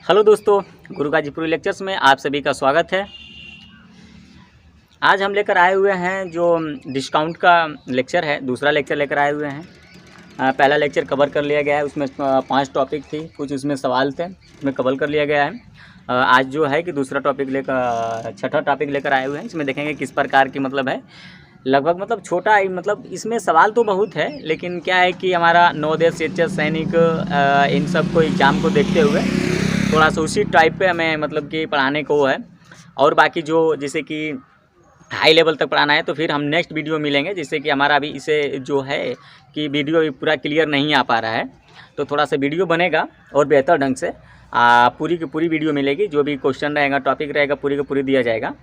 Hello दोस्तों, गुरु Ghazipuri lectures में आप सभी का स्वागत है। आज हम लेकर आए हुए हैं जो डिस्काउंट का लेक्चर है, दूसरा लेक्चर लेकर आए हुए हैं। पहला लेक्चर कवर कर लिया गया है, उसमें 5 टॉपिक थी, कुछ उसमें सवाल थे, उसमें कवर कर लिया गया है। आज जो है कि दूसरा टॉपिक लेकर छठा टॉपिक लेकर आए हुए हैं। इसमें देखेंगे किस प्रकार की मतलब है, लगभग मतलब छोटा ही, मतलब इसमें सवाल तो बहुत है, लेकिन क्या है कि हमारा नवोदय शिक्षक सैनिक इन सब को एग्ज़ाम को देखते हुए थोड़ा सा उसी टाइप पे हमें मतलब कि पढ़ाने को है। और बाकी जो जैसे कि हाई लेवल तक पढ़ाना है तो फिर हम नेक्स्ट वीडियो मिलेंगे, जिससे कि हमारा अभी इसे जो है कि वीडियो पूरा क्लियर नहीं आ पा रहा है, तो थोड़ा सा वीडियो बनेगा और बेहतर ढंग से पूरी की पूरी वीडियो मिलेगी। जो भी क्वेश्चन रहेगा, टॉपिक रहेगा, पूरी का पूरी दिया जाएगा।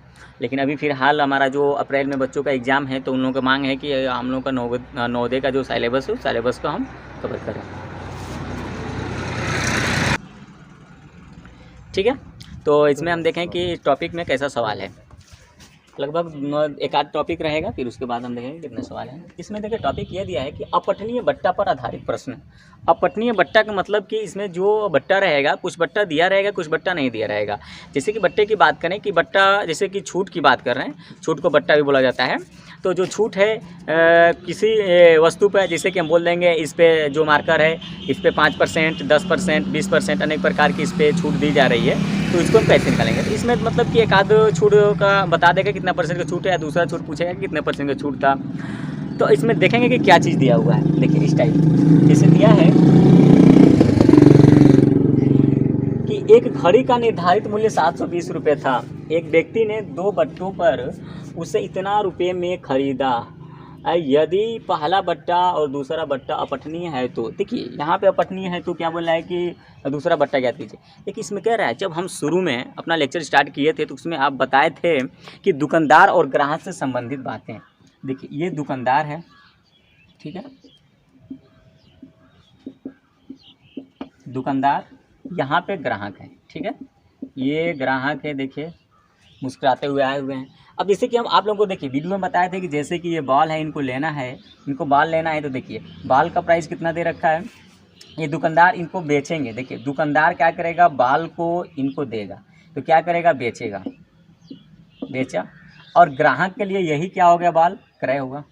लेकिन अभी फिलहाल हमारा जो अप्रैल में बच्चों का एग्ज़ाम है, तो उन लोगों का मांग है कि हम लोग का नवोदय का जो सिलेबस है, उस सिलेबस को हम कवर करें। ठीक है, तो इसमें हम देखें कि टॉपिक में कैसा सवाल है। लगभग एक आध टॉपिक रहेगा, फिर उसके बाद हम देखेंगे कितने सवाल हैं। इसमें देखिए टॉपिक यह दिया है कि अपठनीय बट्टा पर आधारित प्रश्न। अपठनीय बट्टा का मतलब कि इसमें जो बट्टा रहेगा, कुछ बट्टा दिया रहेगा, कुछ बट्टा नहीं दिया रहेगा। जैसे कि बट्टे की बात करें कि बट्टा, जैसे कि छूट की बात कर रहे हैं, छूट को बट्टा भी बोला जाता है। तो जो छूट है किसी वस्तु पर, जैसे कि हम बोल देंगे इस पर जो मार्कर है, इस पर 5%, 10%, 20%, अनेक प्रकार की इस पर छूट दी जा रही है, तो इसको हम कैसे निकालेंगे। तो इसमें मतलब कि एक आध छूट का बता देगा कितना परसेंट का छूट है, या दूसरा छूट पूछेगा कि कितने परसेंट का छूट था। तो इसमें देखेंगे कि क्या चीज़ दिया हुआ है। देखिए इस टाइप जैसे दिया है कि एक घड़ी का निर्धारित मूल्य 720 रुपये था। एक व्यक्ति ने 2 बट्टों पर उसे इतना रुपये में खरीदा। यदि पहला बट्टा और दूसरा बट्टा अपठनीय है, तो देखिए यहाँ पे अपठनीय है तो क्या बोल रहा है कि दूसरा बट्टा ज्ञात कीजिए। देखिए इसमें कह रहा है, जब हम शुरू में अपना लेक्चर स्टार्ट किए थे तो उसमें आप बताए थे कि दुकानदार और ग्राहक से संबंधित बातें। देखिए ये दुकानदार है, ठीक है, दुकानदार, यहाँ पे ग्राहक है, ठीक है, ये ग्राहक है, देखिए मुस्कुराते हुए आए हुए हैं। अब जैसे कि हम आप लोगों को देखिए वीडियो में बताए थे कि जैसे कि ये बॉल है, इनको लेना है, इनको बाल लेना है, तो देखिए बाल का प्राइस कितना दे रखा है। ये दुकानदार इनको बेचेंगे। देखिए दुकानदार क्या करेगा, बाल को इनको देगा, तो क्या करेगा, बेचेगा, बेचा। और ग्राहक के लिए यही क्या हो गया, बाल क्रय होगा,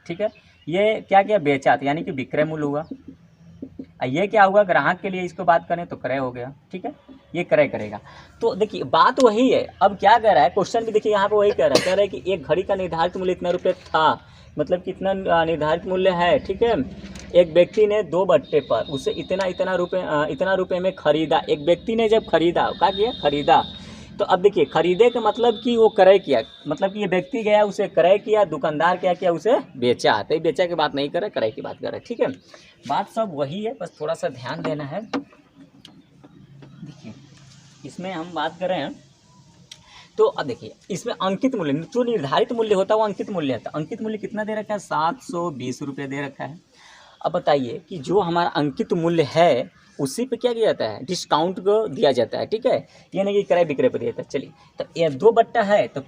ठीक है। ये क्या किया, बेचा, तो यानी कि विक्रय मूल्य हुआ। ये क्या हुआ, ग्राहक के लिए इसको बात करें तो क्रय हो गया, ठीक है, ये क्रय करेगा। तो देखिए बात वही है। अब क्या कह रहा है, क्वेश्चन भी देखिए यहाँ पे वही कह रहा है कि एक घड़ी का निर्धारित मूल्य इतना रुपये था, मतलब कितना निर्धारित मूल्य है, ठीक है। एक व्यक्ति ने 2 बट्टे पर उसे इतना रुपये में खरीदा। एक व्यक्ति ने जब खरीदा, क्या किया, खरीदा। तो अब देखिए खरीदे का मतलब कि वो क्रय किया, मतलब कि ये व्यक्ति गया, उसे क्रय किया, दुकानदार क्या किया, उसे बेचा। तो बेचा की बात नहीं कर रहा, क्रय की बात कर रहा है, ठीक है। बात सब वही है, बस थोड़ा सा ध्यान देना है। देखिए इसमें हम बात कर रहे हैं, तो अब देखिए इसमें अंकित मूल्य, जो निर्धारित मूल्य होता है वो अंकित मूल्य होता है। अंकित मूल्य कितना दे रखा है, 720 रुपये दे रखा है। अब बताइए कि जो हमारा अंकित मूल्य है उसी पे क्या किया जाता है, डिस्काउंट को दिया जाता है, ठीक है। ये नहीं कि क्रय विक्रय पर दिया जाता है। चलिए, तो ये 2 बट्टा है, तो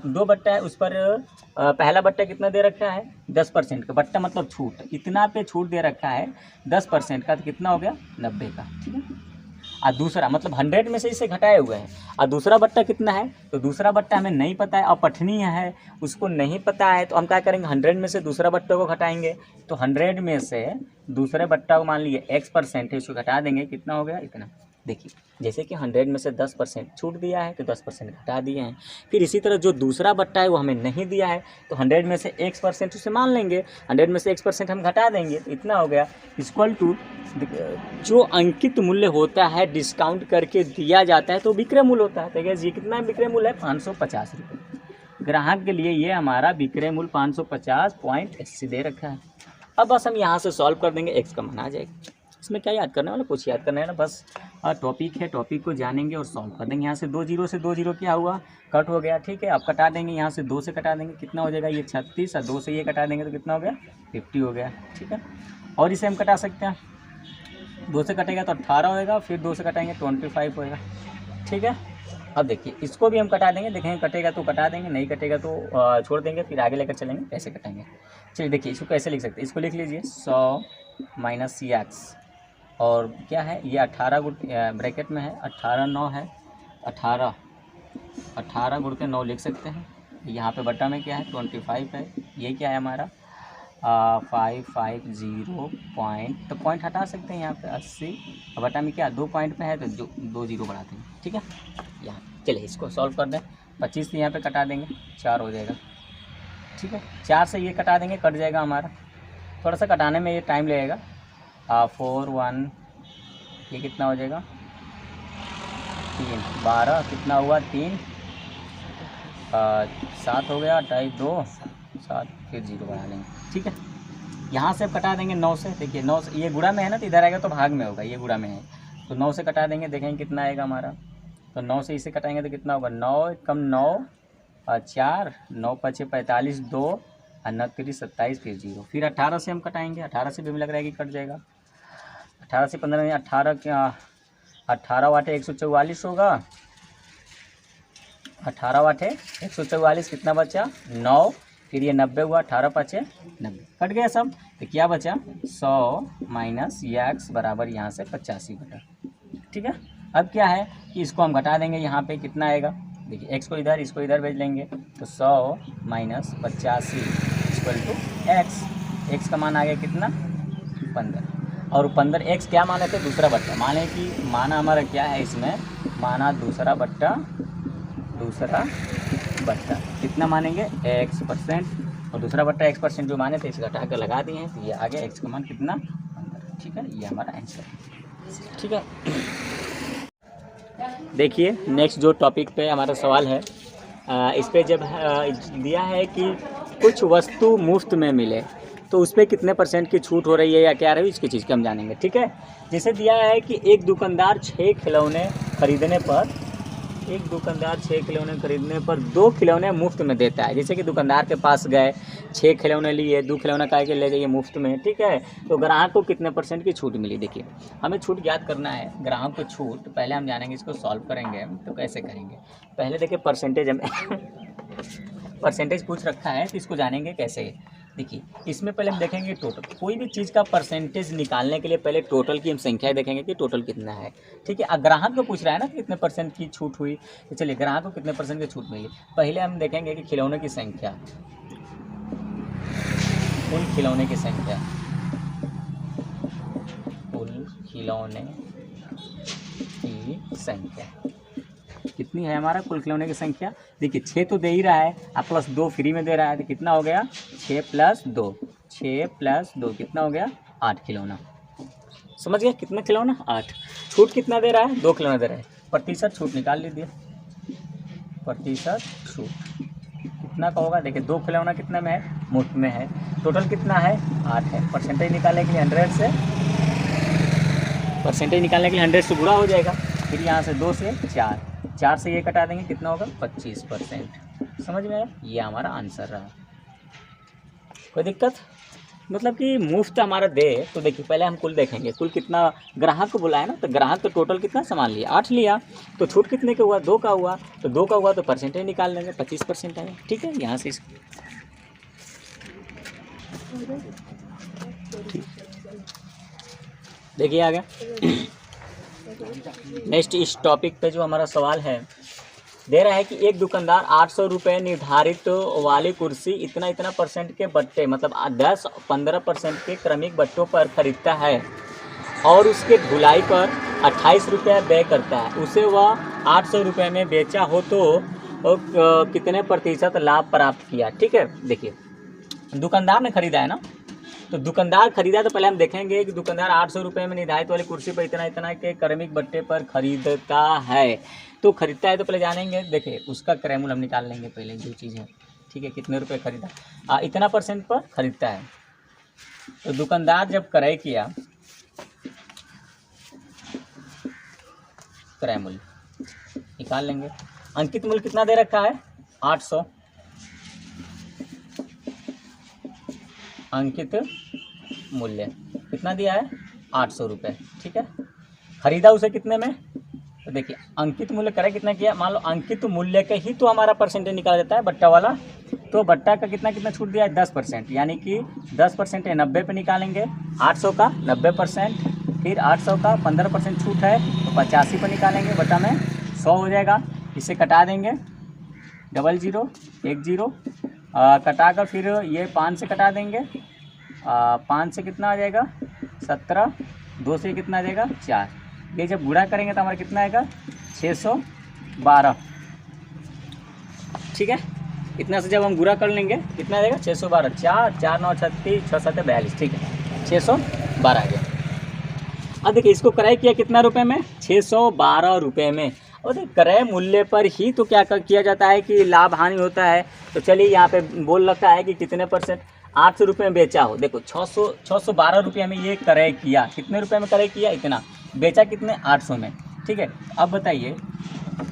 2 बट्टा है, उस पर पहला बट्टा कितना दे रखा है, 10% का बट्टा, मतलब छूट, इतना पे छूट दे रखा है 10% का, तो कितना हो गया, 90 का, ठीक है। और दूसरा मतलब 100 में से इसे घटाए हुए हैं। और दूसरा बट्टा कितना है, तो दूसरा बट्टा हमें नहीं पता है, अपठनीय है, उसको नहीं पता है, तो हम क्या करेंगे, 100 में से दूसरा बट्टे को घटाएंगे। तो 100 में से दूसरे बट्टा को मान लीजिए X% है, उसको घटा देंगे, कितना हो गया, इतना। देखिए जैसे कि 100 में से 10% छूट दिया है, तो 10% घटा दिए हैं। फिर इसी तरह जो दूसरा बट्टा है वो हमें नहीं दिया है, तो 100 में से X% उसे मान लेंगे, 100 में से X% हम घटा देंगे, तो इतना हो गया, इक्वल टू जो अंकित मूल्य होता है डिस्काउंट करके दिया जाता है तो विक्रय मूल्य होता है। देखिए ये कितना विक्रय मूल्य है, 550 रुपये। ग्राहक के लिए ये हमारा विक्रय मूल्य 550.80 दे रखा है। अब बस हम यहाँ से सॉल्व कर देंगे, एक्स का मान आ जाएगा। इसमें क्या याद करने वाला, कुछ याद करना है ना, बस टॉपिक है, टॉपिक को जानेंगे और सॉल्व कर देंगे। यहाँ से 2 जीरो से 2 जीरो क्या हुआ, कट हो गया, ठीक है। आप कटा देंगे, यहाँ से 2 से कटा देंगे, कितना हो जाएगा, ये 36, और 2 से ये कटा देंगे तो कितना हो गया, 50 हो गया, ठीक है। और इसे हम कटा सकते हैं, 2 से कटेगा तो 18 होएगा, फिर 2 से कटाएंगे 25 होएगा, ठीक है। अब देखिए इसको भी हम कटा देंगे, देखेंगे कटेगा तो कटा देंगे, नहीं कटेगा तो छोड़ देंगे, फिर आगे लेकर चलेंगे कैसे कटेंगे। चलिए देखिए इसको कैसे लिख सकते हैं, इसको लिख लीजिए 100 - CX और क्या है ये 18 ब्रैकेट में है, 18 9 है, 18 गुण के 9 लिख सकते हैं। यहाँ पे बटा में क्या है 25 है, ये क्या है हमारा 550 पॉइंट, तो पॉइंट हटा सकते हैं यहाँ पे 80, और बटा में क्या 2 पॉइंट पे है तो 2 जीरो बढ़ाते हैं, ठीक है। यहाँ चलिए इसको सॉल्व कर दें, 25 से यहाँ पे कटा देंगे 4 हो जाएगा, ठीक है। 4 से ये कटा देंगे, कट जाएगा हमारा, थोड़ा सा कटाने में ये टाइम लगेगा। 4 1 ये कितना हो जाएगा 3 12 कितना हुआ 3 7 हो गया, 2 2 7 फिर 0 बढ़ा लेंगे, ठीक है। यहाँ से कटा देंगे 9 से, देखिए 9 से ये गुणा में है ना, तो इधर आएगा तो भाग में होगा, ये गुणा में है तो 9 से कटा देंगे, देखेंगे कितना आएगा हमारा। तो 9 से इसे कटाएंगे तो कितना होगा 9 कम 9 और 4 9 5 45 2 और 9 3 27 फिर 0। फिर 18 से हम कटाएंगे, 18 से भी हमें लग रहा है कि कट जाएगा। 18 से 15 18 क्या 18 वाटे 144 होगा, 18 वाटे 144 कितना बचा 9, फिर ये 90 हुआ, 18 5 90 कट गया सब। तो क्या बचा 100 माइनस x बराबर यहाँ से 85 बटा, ठीक है। अब क्या है कि इसको हम घटा देंगे, यहाँ पे कितना आएगा देखिए, x को इधर इसको इधर भेज लेंगे, तो 100 माइनस 85 इक्वल टू x का मान आ गया कितना 15, और 15 x क्या माने थे दूसरा बट्टा, माने कि माना हमारा क्या है इसमें, माना दूसरा बट्टा कितना मानेंगे x%, और दूसरा बट्टा x% जो माने थे इसे घटा कर लगा दिए हैं, तो ये आ गया x का मान कितना 15, ठीक है। ये हमारा आंसर है, ठीक है। देखिए नेक्स्ट जो टॉपिक पे हमारा सवाल है, इस पे जब दिया है कि कुछ वस्तु मुफ्त में मिले तो उस पर कितने % की छूट हो रही है या क्या रही इसकी चीज़ की हम जानेंगे, ठीक है। जैसे दिया है कि एक दुकानदार 6 खिलौने खरीदने पर 2 खिलौने मुफ्त में देता है। जैसे कि दुकानदार के पास गए 6 खिलौने लिए, 2 खिलौना कह के ले जाइए मुफ्त में, ठीक है। तो ग्राहक को कितने % की छूट मिली, देखिए हमें छूट ज्ञात करना है, ग्राहक को छूट पहले हम जानेंगे, इसको सॉल्व करेंगे तो कैसे करेंगे। पहले देखिए परसेंटेज हमें परसेंटेज पूछ रखा है तो इसको जानेंगे कैसे। देखिए इसमें पहले हम देखेंगे टोटल, कोई भी चीज़ का परसेंटेज निकालने के लिए पहले टोटल की हम संख्या देखेंगे कि टोटल कितना है, ठीक है। ग्राहक को पूछ रहा है ना कि कितने % की छूट हुई, तो चलिए ग्राहक को कितने % की छूट मिली। पहले हम देखेंगे कि खिलौने की संख्या, कुल खिलौने की संख्या, कुल खिलौने की संख्या कितनी है हमारा, कुल खिलौने की संख्या देखिए 6 तो दे ही रहा है, आप प्लस 2 फ्री में दे रहा है, तो कितना हो गया 6 + 2 कितना हो गया 8 खिलौना, समझ गया कितना खिलौना 8। छूट कितना दे रहा है 2 खिलौना दे रहा है, प्रतिशत छूट निकाल लीजिए, प्रतिशत छूट कितना का होगा, देखिए 2 खिलौना कितना में है मुफ्त में है, टोटल कितना है 8 है। परसेंटेज निकालने के लिए 100 से, परसेंटेज निकालने के लिए 100 से गुणा हो जाएगा, फिर यहाँ से 2 से 4 से ये कटा देंगे कितना होगा 25%, समझ में आया। ये हमारा आंसर रहा। कोई दिक्कत, मतलब कि मुफ्त हमारा दे, तो देखिए पहले हम कुल देखेंगे, कुल कितना ग्राहक को बुलाया ना, तो ग्राहक तो टोटल कितना सामान लिया 8 लिया, तो छूट कितने का हुआ 2 का हुआ, तो 2 का हुआ तो परसेंटेज निकाल लेंगे 25% आएगा, ठीक है। यहाँ से देखिए आ गया। नेक्स्ट इस टॉपिक पे जो हमारा सवाल है, दे रहा है कि एक दुकानदार 800 रुपये निर्धारित वाली कुर्सी इतना % के बट्टे, मतलब 10-15% के क्रमिक बट्टों पर खरीदता है और उसके ढुलाई पर 28 रुपये व्यय करता है, उसे वह 800 रुपये में बेचा हो तो कितने % लाभ प्राप्त किया, ठीक है। देखिए दुकानदार ने खरीदा है ना, तो दुकानदार खरीदा तो पहले हम देखेंगे कि दुकानदार 800 रुपये में निर्धारित वाली कुर्सी पर इतना के क्रमिक बट्टे पर खरीदता है, तो खरीदता है तो पहले जानेंगे, देखिए उसका क्रय मूल्य हम निकाल लेंगे पहले जो चीज़ है, ठीक है। कितने रुपए खरीदा, इतना % पर खरीदता है, तो दुकानदार जब क्रय किया, क्रय मूल्य निकाल लेंगे। अंकित मूल्य कितना दे रखा है 800, अंकित मूल्य कितना दिया है 800 रुपये, ठीक है। खरीदा उसे कितने में, तो देखिए अंकित मूल्य करे कितना किया, मान लो अंकित मूल्य के ही तो हमारा % निकाला जाता है बट्टा वाला, तो बट्टा का कितना छूट दिया है 10%, यानी कि 10% है 90 पे निकालेंगे, 800 का 90%, फिर 800 का 15% छूट है तो 85 पर निकालेंगे, बटा में 100 हो जाएगा। इसे कटा देंगे, 00 10 कटा कर फिर ये 5 से कटा देंगे, 5 से कितना आ जाएगा 17, 2 से कितना आ जाएगा 4। ये जब गुणा करेंगे तो हमारा कितना आएगा 612। ठीक है, इतना से जब हम गुणा कर लेंगे कितना आ जाएगा 612, 4 4 9 36 6 7 42। ठीक है, 612 आ गया। अब देखिए इसको क्रय किया कितना रुपए में, 612 रुपये में। और देखिए क्रय मूल्य पर ही तो क्या किया जाता है कि लाभ हानि होता है। तो चलिए यहाँ पे बोल रखा है कि कितने परसेंट, 800 रुपये में बेचा हो। देखो 612 रुपये में ये क्रय किया, कितने रुपये में क्रय किया, इतना बेचा कितने 800 में। ठीक है, अब बताइए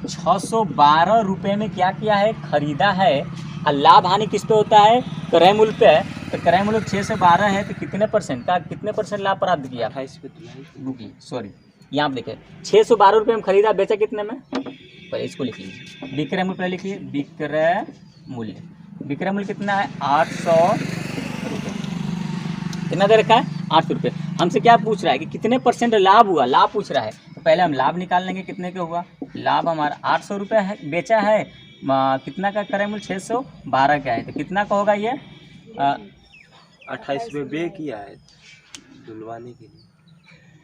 612 रुपये में क्या किया है, खरीदा है। और लाभ हानि किस पे होता है, क्रय मूल्य पे है। तो क्रय मूल्य 612 है तो कितने परसेंट का, कितने परसेंट लाभ प्राप्त किया, 28 सॉरी यहाँ पर देखिए 612 रुपये में खरीदा, बेचा कितने में, पहले इसको लिख लीजिए, विक्रय मूल्य पहले लिखिए, विक्रय मूल्य, विक्रय मूल्य कितना है 800 रुपये। कितना दे रखा है 800 रुपये। हमसे क्या पूछ रहा है कि कितने परसेंट लाभ हुआ, लाभ पूछ रहा है। तो पहले हम लाभ निकाल लेंगे, कितने का हुआ लाभ, हमारा 800 रुपये है, बेचा है, कितना का क्रय मूल्य 612 का है, तो कितना का होगा ये 28 रुपये बे किया है धुलवाने के लिए।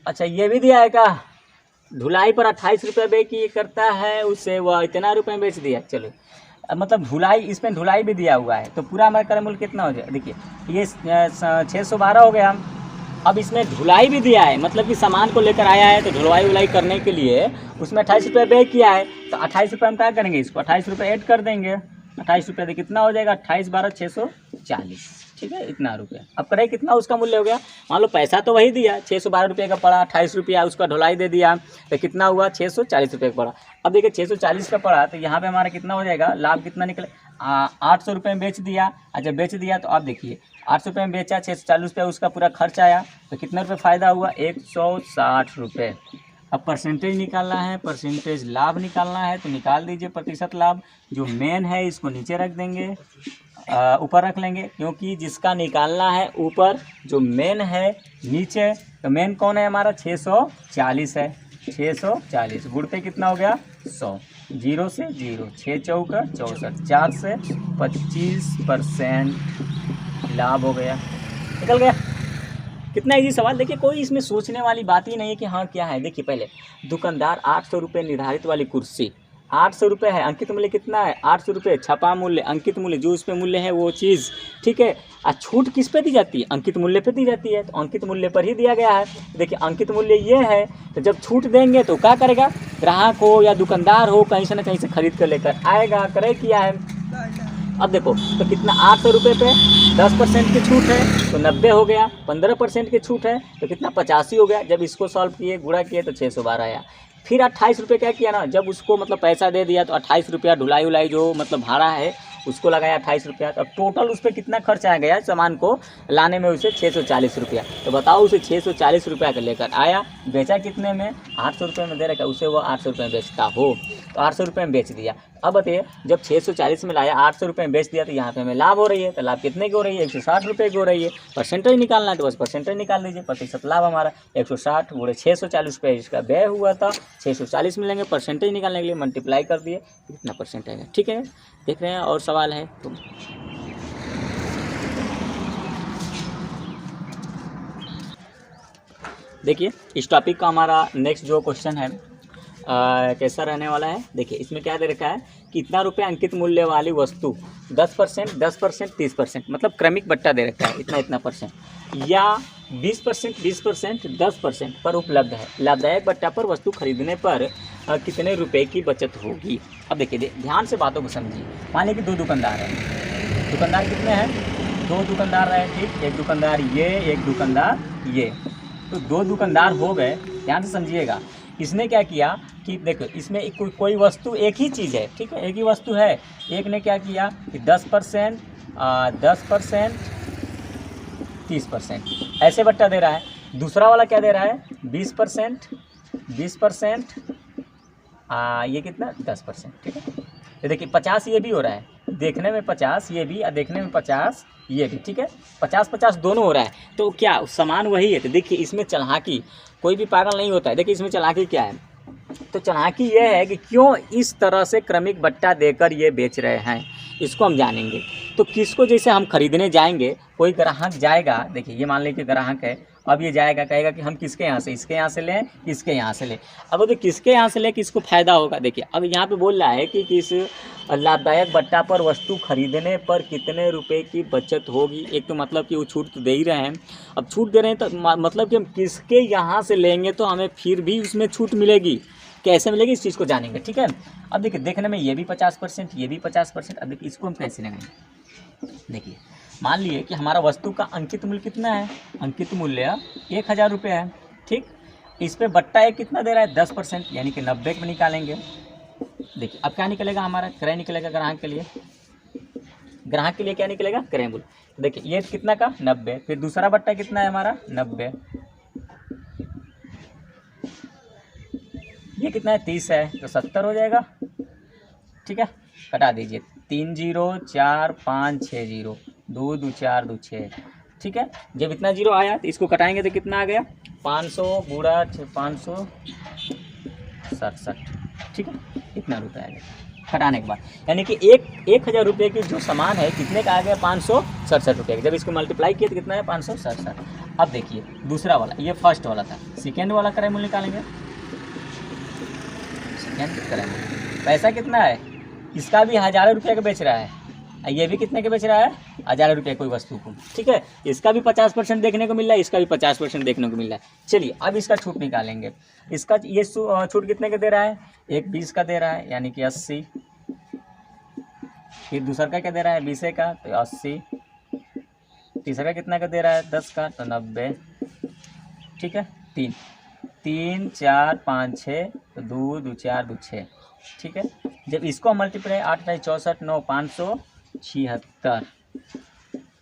अच्छा ये भी दिया है का, धुलाई पर 28 रुपये बे की करता है, उससे वह इतना रुपये बेच दिया। चलो मतलब धुलाई, इसमें धुलाई भी दिया हुआ है, तो पूरा हमारा क्रय मूल्य कितना हो जाए, देखिए ये 612 हो गया। अब इसमें धुलाई भी दिया है, मतलब कि सामान को लेकर आया है तो धुलाई उलाई करने के लिए उसमें 28 रुपये बे किया है। तो 28 रुपये हम क्या करेंगे, इसको 28 रुपये ऐड कर देंगे, 28 रुपये तो कितना हो जाएगा 28 12 640। ठीक है, इतना रुपया। अब क्रय कितना उसका मूल्य हो गया, मान लो पैसा तो वही दिया 612 रुपये का पड़ा, 28 रुपया उसका ढुलाई दे दिया, तो कितना हुआ 640 रुपये का पड़ा। अब देखिए 640 का पड़ा तो यहाँ पे हमारा कितना हो जाएगा, लाभ कितना निकले 800 रुपये में बेच दिया। और जब बेच दिया तो आप देखिए 800 रुपये में बेचा, 640 रुपये उसका पूरा खर्च आया, तो कितना रुपये फ़ायदा हुआ 160 रुपये। अब परसेंटेज निकालना है, परसेंटेज लाभ निकालना है, तो निकाल दीजिए प्रतिशत लाभ। जो मेन है इसको नीचे रख देंगे, ऊपर रख लेंगे, क्योंकि जिसका निकालना है ऊपर, जो मेन है नीचे। तो मेन कौन है हमारा 640 है, 640 गुणते कितना हो गया 100, 0 से 0, 6 चौका 64, 4 से 25% लाभ हो गया, निकल गया। कितना इजी सवाल। देखिए कोई इसमें सोचने वाली बात ही नहीं है कि हाँ क्या है। देखिए पहले दुकानदार 800 रुपये निर्धारित वाली कुर्सी 800 रुपये है, अंकित मूल्य कितना है 800 रुपये, छपा मूल्य, अंकित मूल्य, जो उस पे मूल्य है वो चीज़। ठीक है, और छूट किस पे दी जाती है, अंकित मूल्य पे दी जाती है, तो अंकित मूल्य पर ही दिया गया है। देखिए अंकित मूल्य ये है, तो जब छूट देंगे तो क्या करेगा, ग्राहक हो या दुकानदार हो कहीं से ना कहीं से खरीद कर लेकर आएगा, क्रय किया है। अब देखो तो कितना 800 रुपये पे 10% की छूट है तो 90 हो गया, 15% की छूट है तो कितना 85 हो गया। जब इसको सॉल्व किए गुणा किए तो 612 आया। फिर 28 रुपये क्या किया ना, जब उसको मतलब पैसा दे दिया तो 28 रुपया ढुलाई उलाई जो मतलब भाड़ा है उसको लगाया 28 रुपया। तो अब टोटल उस पर कितना खर्च आ गया सामान को लाने में, उसे 640 रुपया। तो बताओ उसे 640 रुपया का लेकर आया, बेचा कितने में 800 रुपये में दे रखा, उसे वो 800 रुपये में बेचता हो तो 800 रुपये में बेच दिया। अब बताइए जब 640 में लाया 800 रुपये में बेच दिया तो यहाँ पे हमें लाभ हो रही है, तो लाभ कितने की हो रही है 160 रुपये की हो रही है। परसेंटेज निकालना है तो बस परसेंटेज निकाल दीजिए, प्रतिशत लाभ हमारा 160 गुणे 640 रुपये इसका व्यय हुआ था, 640 मिलेंगे। परसेंटेज निकालने के लिए मल्टीप्लाई कर दिए, कितना परसेंट आएगा। ठीक है, देख रहे हैं और सवाल है तो देखिए इस टॉपिक का हमारा नेक्स्ट जो क्वेश्चन है कैसा रहने वाला है। देखिए इसमें क्या दे रखा है, कितना रुपये अंकित मूल्य वाली वस्तु 10%, 10%, 30% मतलब क्रमिक बट्टा दे रखा है, इतना इतना परसेंट, या 20%, 20%, 10% पर उपलब्ध है। लाभदायक बट्टा पर वस्तु खरीदने पर कितने रुपए की बचत होगी। अब देखिए ध्यान से बातों को समझिए। मान लीजिए 2 दुकानदार हैं, दुकानदार कितने हैं 2 दुकानदार हैं, ठीक, एक दुकानदार ये, एक दुकानदार ये, तो 2 दुकानदार हो गए। ध्यान से समझिएगा, इसने क्या किया कि देखो इसमें कोई वस्तु एक ही चीज़ है, ठीक है, एक ही वस्तु है। एक ने क्या किया कि 10%, 10%, 30% ऐसे बट्टा दे रहा है। दूसरा वाला क्या दे रहा है 20%, 20%, ये कितना 10%, ठीक है। तो देखिए 50 ये भी हो रहा है, देखने में 50 ये भी और देखने में 50 ये भी, ठीक है, 50-50 दोनों हो रहा है। तो क्या सामान वही है। तो देखिए इसमें चालाकी, कोई भी पागल नहीं होता है। देखिए इसमें चालाकी क्या है, तो चालाकी ये है कि क्यों इस तरह से क्रमिक बट्टा देकर ये बेच रहे हैं, इसको हम जानेंगे। तो किसको जैसे हम खरीदने जाएंगे, कोई ग्राहक जाएगा, देखिए ये मान लीजिए ग्राहक है, अब ये जाएगा कहेगा कि हम किसके यहाँ से, इसके यहाँ से लें, किसके यहाँ से लें। अब तो किसके यहाँ से लें किसको फ़ायदा होगा। देखिए अब यहाँ पे बोल रहा है कि किस लाभदायक बट्टा पर वस्तु खरीदने पर कितने रुपए की बचत होगी। एक तो मतलब कि वो छूट तो दे ही रहे हैं, अब छूट दे रहे हैं तो मतलब कि हम किसके यहाँ से लेंगे तो हमें फिर भी उसमें छूट मिलेगी, कैसे मिलेगी इस चीज़ को जानेंगे, ठीक है। अब देखिए देखने में ये भी 50%, ये भी 50%। अब देखिए इसको हम कैसे लगाएंगे। देखिए मान लिए कि हमारा वस्तु का अंकित मूल्य कितना है, अंकित मूल्य 1000 रुपये है, ठीक। इस पे बट्टा एक कितना दे रहा है 10%, यानी कि 90 में निकालेंगे। देखिए अब क्या निकलेगा, हमारा क्रय निकलेगा ग्राहक के लिए। ग्राहक के लिए क्या निकलेगा, क्रय मूल्य। तो देखिए ये कितना का 90, फिर दूसरा बट्टा कितना है हमारा 90, ये कितना है 30 है, तो 70 हो जाएगा, ठीक है। कटा दीजिए 3 0 4 5 6 0, 2 2 4 2 6, ठीक है। जब इतना जीरो आया तो इसको कटाएंगे तो कितना आ गया 500 बुरा 567, ठीक है, इतना रुपये आ गया कटाने के बाद। यानी कि 1000 रुपये की जो सामान है कितने का आ गया 567 रुपये। जब इसको मल्टीप्लाई किया तो कितना है 567। अब देखिए दूसरा वाला, ये फर्स्ट वाला था, सेकेंड वाला क्रय मूल्य निकालेंगे। सेकेंड क्रय मूल्य पैसा कितना है, इसका भी 1000 रुपये का बेच रहा है, ये भी कितने के बेच रहा है 1000 रुपये कोई वस्तु को, ठीक है। इसका भी 50% देखने को मिल रहा है, इसका भी 50% देखने को मिल रहा है। चलिए अब इसका छूट निकालेंगे। इसका ये छूट कितने का दे रहा है, एक 20 का दे रहा है, यानी कि 80। फिर दूसरा का क्या दे रहा है 20 का, तो 80। तीसरा कितना का दे रहा है 10 का, तो 90, ठीक है। 3 3 4 5 6, तो 2 2 4 2 6, ठीक है। जब इसको मल्टीप्लाई 8 64 9 576,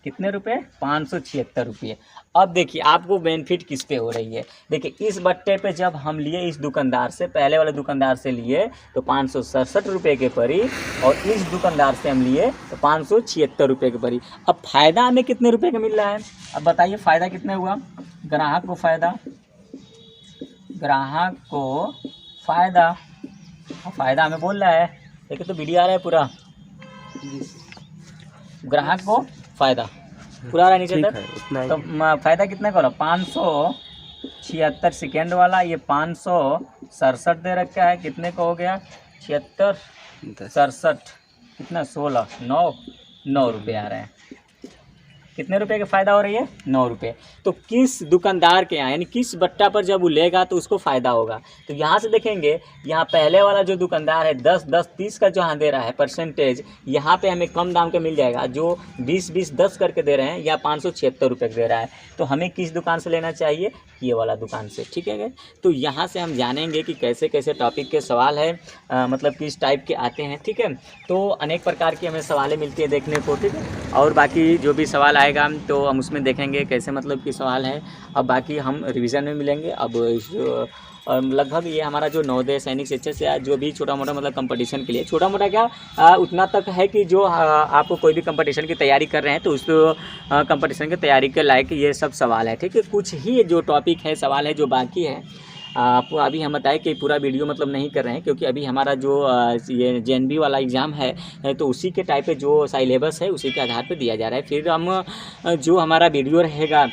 कितने रुपए 576 रुपये। अब देखिए आपको बेनिफिट किस पे हो रही है। देखिए इस बट्टे पे जब हम लिए इस दुकानदार से, पहले वाले दुकानदार से लिए तो 567 रुपये के पड़ी, और इस दुकानदार से हम लिए तो 576 रुपये के पड़ी। अब फ़ायदा हमें कितने रुपये का मिल रहा है, अब बताइए फ़ायदा कितने हुआ। ग्राहक को फ़ायदा, ग्राहक को फ़ायदा, फ़ायदा हमें बोल रहा है, देखिए तो वीडियो आ रहा है पूरा। ग्राहक को फ़ायदा पूरा आ रहा है नीचे तक, तो फ़ायदा कितना का 576। सेकेंड वाला ये 567 दे रखा है, कितने का हो गया 76 67, कितना 16 9 रुपये आ रहे हैं। कितने रुपए का फ़ायदा हो रही है 9 रुपये। तो किस दुकानदार के यहाँ, यानी किस बट्टा पर जब वो लेगा तो उसको फ़ायदा होगा। तो यहाँ से देखेंगे, यहाँ पहले वाला जो दुकानदार है 10 10 30 का जो यहाँ दे रहा है परसेंटेज, यहाँ पे हमें कम दाम का मिल जाएगा। जो 20 20 10 करके दे रहे हैं या 576 रुपये का दे रहा है, तो हमें किस दुकान से लेना चाहिए, ये वाला दुकान से, ठीक है। तो यहाँ से हम जानेंगे कि कैसे कैसे टॉपिक के सवाल है, मतलब किस टाइप के आते हैं, ठीक है। तो अनेक प्रकार की हमें सवालें मिलती है देखने को, ठीक है। और बाकी जो भी सवाल आएगा तो हम उसमें देखेंगे कैसे मतलब कि सवाल है। अब बाकी हम रिवीजन में मिलेंगे। अब लगभग ये हमारा जो नवोदय सैनिक शिक्षा से जो भी छोटा मोटा मतलब कंपटीशन के लिए, छोटा मोटा क्या उतना तक है कि जो आपको कोई भी कंपटीशन की तैयारी कर रहे हैं तो उस कंपटीशन की तैयारी के लायक ये सब सवाल है, ठीक है। कुछ ही जो टॉपिक है, सवाल है जो बाकी है, आपको अभी हम बताएं कि पूरा वीडियो मतलब नहीं कर रहे हैं, क्योंकि अभी हमारा जो ये JNB वाला एग्ज़ाम है तो उसी के टाइप पे जो सिलेबस है उसी के आधार पे दिया जा रहा है। फिर हम जो हमारा वीडियो रहेगा,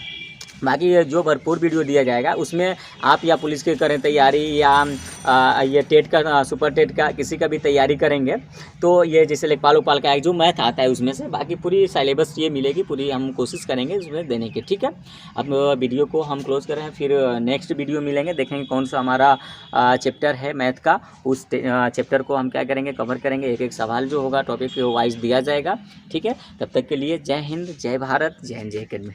बाकी जो भरपूर वीडियो दिया जाएगा उसमें आप या पुलिस की करें तैयारी या ये टेट का, सुपर टेट का, किसी का भी तैयारी करेंगे तो ये जैसे लेखपाल उपाल का जो मैथ आता है उसमें से बाकी पूरी सिलेबस ये मिलेगी, पूरी हम कोशिश करेंगे उसमें देने की, ठीक है। अब वीडियो को हम क्लोज कर रहे हैं, फिर नेक्स्ट वीडियो मिलेंगे, देखेंगे कौन सा हमारा चैप्टर है मैथ का, उस चैप्टर को हम क्या करेंगे कवर करेंगे। एक एक सवाल जो होगा टॉपिक वाइज दिया जाएगा, ठीक है। तब तक के लिए जय हिंद, जय भारत, जय हिंद, जय अकेडमी।